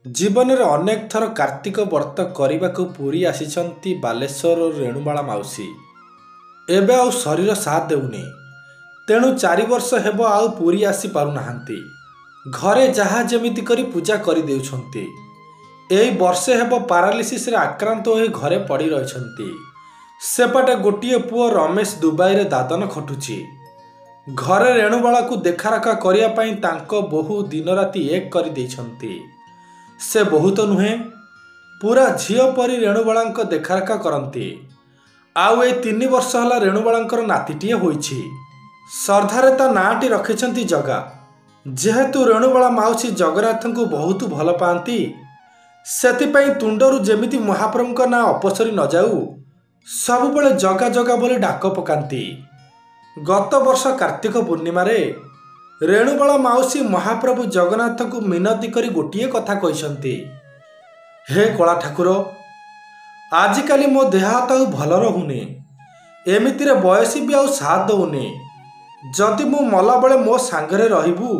जीवन में अनेक थर कार्तिक व्रत करने को पुरी आसी बालेश्वर और रेणुबाला माउसी एबे आउ शरीर साथ देउनी तेणु 4 वर्ष हेब आउ पुरी आसी पारुना घरे जहा जेमिति करी पूजा करि देउछंती। एई वर्षे हेब पारालिसिस रे आक्रांत होई घरे पड़ी रहिछंती। सेपटे गोटिए पुओ रमेश दुबई रे दादन खटुची। घरे रेणुबाला को देखारखा करिया पई तांको बहु दिन राति एक करि देइछंती। से बहुत नुहे पूरा झील परी रेणुबाला देखारखा करती। आउ ए 3 वर्ष होला रेणुबाला नातीटीए होईछि। श्रद्धारे ता नाटी रखिछंती जगा। जेहेतु रेणुबाला माउसी जगन्नाथ को बहुत भल पाती सेतिपई तुंडरू जेमिति महाप्रभु ना अपसरी न जाऊ सबुबले जगा जगा बोली डाक पकांती। गत वर्ष कार्तिक पूर्णिमा रे रेणुबाला माउसी महाप्रभु जगन्नाथ को मिनती करी गोटिए कथा कहिसंती, हे कला ठाकुर आजिकाली मो देह हाथ भल रहुनी, एमितिरे बयसी भी आउ साथ दउनी। जदि मु मला बेले मो सांगरे रहिबू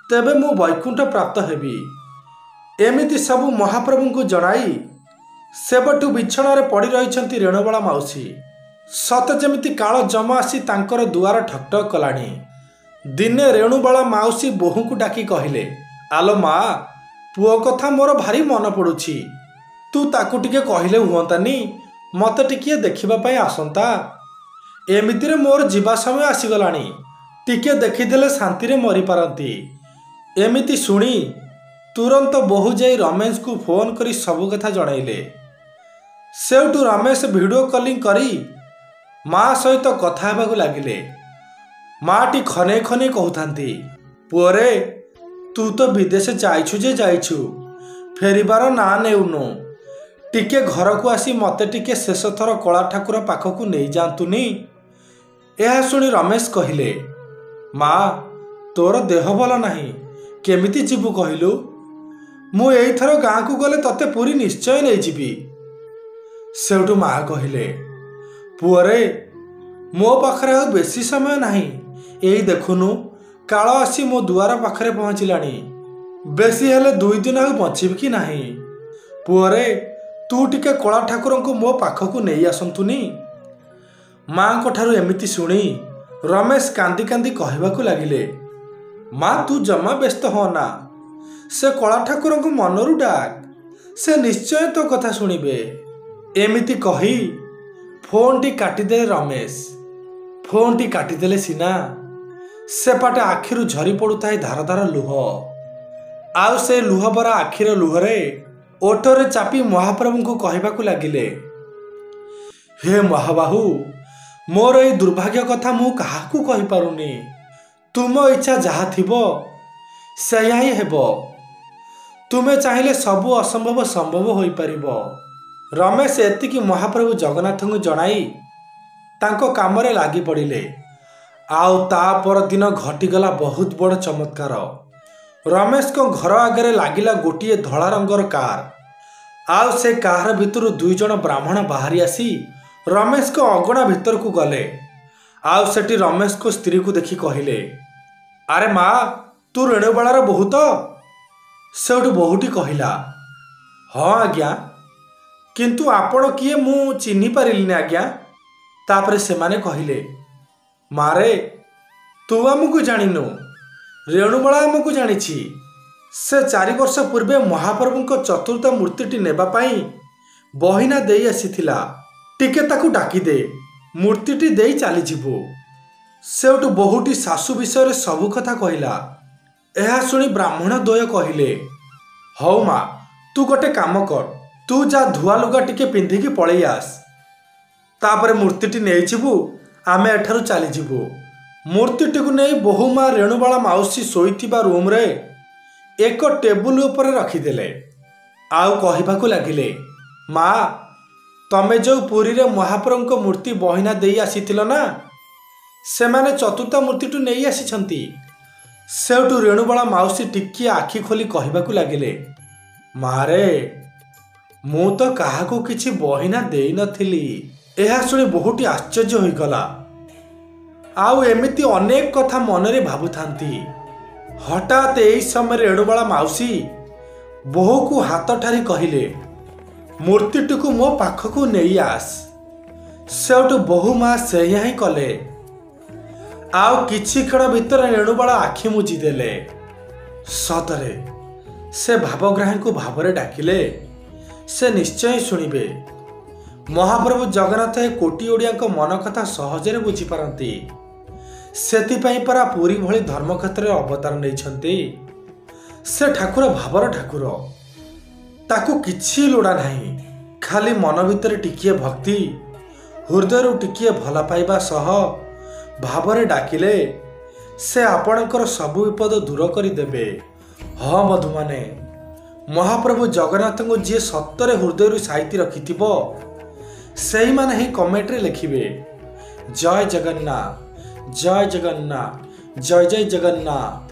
तेबे मु वैकुंठ प्राप्त हेबी। एमिति सबु महाप्रभु को जणाई सेबठु बिछणारे पड़ी रहिछंती रेणुबाला माउसी। सत जेमिति काल जमा आसी तांकर दुआर ठकठक कलानी। दिने रेणुबाला माउसी बोहू को डाकी कहले, आलो माँ पुओ कथा मोर भारी मन पड़ुछि, तू ताकू टिके कहले हुअंतानी, मते टिके देखिबा पई आसंता। एमितिरे मोर जीवा समय आसीगलानी, टिके देखिदेले शांति रे मरी पारंती। एमिति सुनी तुरंत बोहू जाई रमेश को फोन करी सबु कथा जणाइले। सेउटू रमेश वीडियो कॉलिंग करी माँ सहित कथा हेबाकू लागिले। माटी खने खने कहूथांती, पुअरे तू तो विदेश जाइछु जे जाइछु, फेरिबार ना नेउनु, टिके घर को आसी मते टिके शेष थर कला ठाकुर पाखकू नहीं जातुनी। यह शुणी रमेश कहले, माँ तोर देह भल नाही, केमिति जीवु कहलु? मु एई थर गाँ को गले तते पूरी निश्चय नहीं जीवी। सेउटू माँ कहले, पुअरे मो पाखरे आ बेसी समय नाही, एई देखुनु काल आसी मो दुआर पाखरे पहुँचलानी, बेसी हेले 2 दिन आ बचिब कि नाही। पुअरे तू टिके कला ठाकुर को मो पाखकू नहीं आसंतुनी। माँ को ठारू एमिति सुनी रमेश कांदी कांदी कहबाकू लागिले, माँ तू जमा व्यस्त होना, से कला ठाकुर को मनरू डाक, से निश्चय तो कथा सुनिबे। एमिति कही फोन टी काटिदे रमेश। फोन टी काटिदेले सिना सेपटे आखिरु झरी पड़ुଥାଏ धार धार लुह। आउ से लुह बरा आखिर लुहरे ओठरे चापी महाप्रभु को कहबाकू लागिले, हे महाबाहु मोर ए दुर्भाग्य कथा मु काहाकू कहि पारुनी, तुम इच्छा जहा थिबो सेया ही हेबो, तुमे चाहिले सबु असंभव संभव होई परिबो। रमेश एतिकी महाप्रभु जगन्नाथ को जणाई तांको कामरे लागी पड़िले। आउ ता पर दिन घटीगला बहुत बड़ चमत्कार। रमेश को घर आगे लागिला गोटिए धला रंगर कार। आउ से कार भितर 2 जण ब्राह्मण बाहरी आसी रमेश को अगणा भितर को गले। आउ सेठी रमेश को स्त्री को देखी कहले, अरे माँ तू रेणुबालार बोहू तो? सेठू बोहूटी कहला, हाँ आज्ञा, किंतु आपण किए मु चिन्हि पारिलिनी आज्ञा। तापरे सेमाने कहले, मारे तू आमको जानिनु, रेणुबाला आमको जानिछि। से 4 वर्ष पूर्वे महाप्रभु को चतुर्थ मूर्तिटी नेबा पाई बहिना देई आसीथिला, टिके ताकू डाकी दे, मूर्तिटी देई चली जीवु। सेउटू बहुटी सासु विषय रे सबु कथा कहला। एहा सुनी ब्राह्मण द्वय कहले, हौ माँ तू गोटे काम कर, तू जा धुआ लुगा टिके पिंधिकी पळेई आस, तापरे मूर्तिटी नहीं जीवु, आमे एठारु चली जीवु। मूर्तिटी को नहीं बहु माँ रेणुबाला माउसी शोइथिबा रूम रे एक टेबुल ऊपर रखिदेले। आउ कहबाकू लागिले, माँ तमे जो पुरी रे महाप्रभु को मूर्ति बहिना देई आसीथिलो ना, सेमाने चतुर्थ मूर्तिटू नहीं आसीछंती। सेउटू रेणुबाला माउसी टिकिए आखि खोली कहबाकू लागिले, मारे मु तो काहाकू किछि बहिना देई नथिली। एहा सुनी बहुटी आश्चर्य होइगला। आउ एमिति अनेक कथा मनरे भाबुथांती। हठात एई समय रेणुबाला माउसी ବୋହୂକୁ ହାତ ଠାରି କହିଲେ, ମୂର୍ତ୍ତିଟିକୁ ମୋ ପାଖକୁ ନେଇ ଆସ। ସେଉଠୁ ବୋହୂ ମା ସେଇଆ ହିଁ କଲେ। ଆଉ କିଛି କ୍ଷଣ ଭିତରେ ରେଣୁବାଳା ଆଖି ମୁଜିଦେଲେ। ସତରେ ସେ ଭାବଗ୍ରାହୀଙ୍କୁ ଭାବରେ ଡାକିଲେ, ସେ ନିଶ୍ଚୟ ଶୁଣିବେ। ମହାପ୍ରଭୁ ଜଗନ୍ନାଥ ଏ କୋଟି ଓଡ଼ିଆଙ୍କ ମନ କଥା ସହଜରେ ବୁଝିପାରନ୍ତି। ସେଥିପାଇଁ ପରା ପୁରୀ ଭଳି ଧର୍ମକ୍ଷେତ୍ରରେ ଅବତାର ନେଇଛନ୍ତି। ସେ ଠାକୁର ଭାବର ଠାକୁର, ତାକୁ କିଛି ଲୋଡ଼ା ନାହିଁ। ଖାଲି ମନ ଭିତରେ ଟିକିଏ ଭକ୍ତି, ହୃଦୟରୁ ଟିକିଏ ଭଲ ପାଇବା ସହ ଭାବରେ ଡାକିଲେ ସେ ଆପଣଙ୍କର ସବୁ ବିପଦ ଦୂର କରିଦେବେ। ହଁ ବନ୍ଧୁମାନେ, ମହାପ୍ରଭୁ ଜଗନ୍ନାଥଙ୍କୁ ଯିଏ ସତରେ ହୃଦୟରୁ ସାଇତି ରଖିଥିବ ସେଇମାନେ ହିଁ କମେଣ୍ଟରେ ଲେଖିବେ, ଜୟ ଜଗନ୍ନାଥ, ଜୟ ଜଗନ୍ନାଥ, ଜୟ ଜୟ ଜଗନ୍ନାଥ।